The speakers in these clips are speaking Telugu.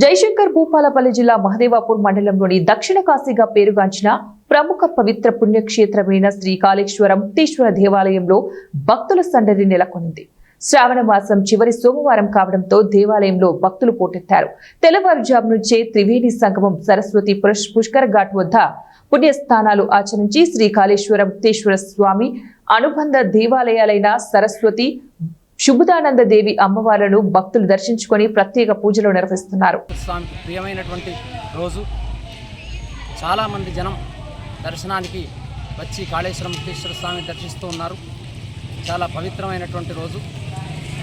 జయశంకర్ భూపాలపల్లి జిల్లా మహదేవాపూర్ మండలంలోని దక్షిణ కాశీగా పేరుగాంచిన ప్రముఖ పవిత్ర పుణ్యక్షేత్రమైన శ్రీ కాళేశ్వరం ముక్తేశ్వర దేవాలయంలో భక్తుల సందడి నెలకొంది. శ్రావణ మాసం చివరి సోమవారం కావడంతో దేవాలయంలో భక్తులు పోటెత్తారు. తెల్లవారుజాము నుంచే త్రివేణి సంగమం సరస్వతి పుష్కర ఘాట్ వద్ద పుణ్యస్థానాలు ఆచరించి శ్రీ కాళేశ్వరం ముక్తేశ్వర స్వామి అనుబంధ దేవాలయాలైన సరస్వతి శుభదానంద దేవి అమ్మవార్లను భక్తులు దర్శించుకొని ప్రత్యేక పూజలు నిర్వహిస్తున్నారు. స్వామికి ప్రియమైనటువంటి రోజు. చాలామంది జనం దర్శనానికి వచ్చి కాళేశ్వరం ముక్తేశ్వర స్వామిని దర్శిస్తూ ఉన్నారు. చాలా పవిత్రమైనటువంటి రోజు.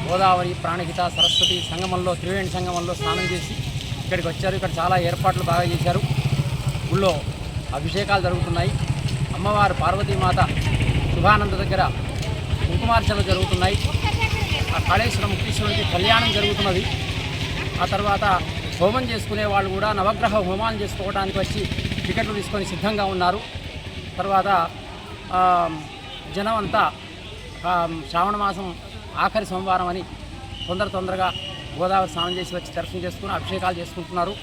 గోదావరి ప్రాణహిత సరస్వతి సంగమంలో త్రివేణి సంగమంలో స్నానం చేసి ఇక్కడికి వచ్చారు. ఇక్కడ చాలా ఏర్పాట్లు బాగా చేశారు. ఊళ్ళో అభిషేకాలు జరుగుతున్నాయి. అమ్మవారు పార్వతీమాత శుభానంద దగ్గర కుంకుమార్చనలు జరుగుతున్నాయి. ఆ కాళేశ్వరం ముక్తేశ్వరుడికి కళ్యాణం జరుగుతున్నది. ఆ తర్వాత హోమం చేసుకునే వాళ్ళు కూడా నవగ్రహ హోమాలు చేసుకోవడానికి వచ్చి టికెట్లు తీసుకొని సిద్ధంగా ఉన్నారు. తర్వాత జనం అంతా శ్రావణ మాసం ఆఖరి సోమవారం అని తొందరగా గోదావరి స్నానం చేసి వచ్చి దర్శనం చేసుకుని అభిషేకాలు చేసుకుంటున్నారు.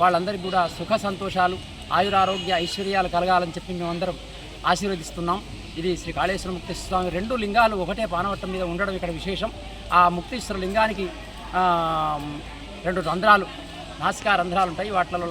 వాళ్ళందరికీ కూడా సుఖ సంతోషాలు, ఆయురారోగ్య ఐశ్వర్యాలు కలగాలని చెప్పి మేమందరం ఆశీర్వదిస్తున్నాం. ఇది శ్రీ కాళేశ్వర ముక్తేశ్వర స్వామి 2 లింగాలు ఒకటే పానవట్టం మీద ఉండడం ఇక్కడ విశేషం. ఆ ముక్తేశ్వర లింగానికి 2 రంధ్రాలు, నాసికా రంధ్రాలు ఉంటాయి. వాటిలో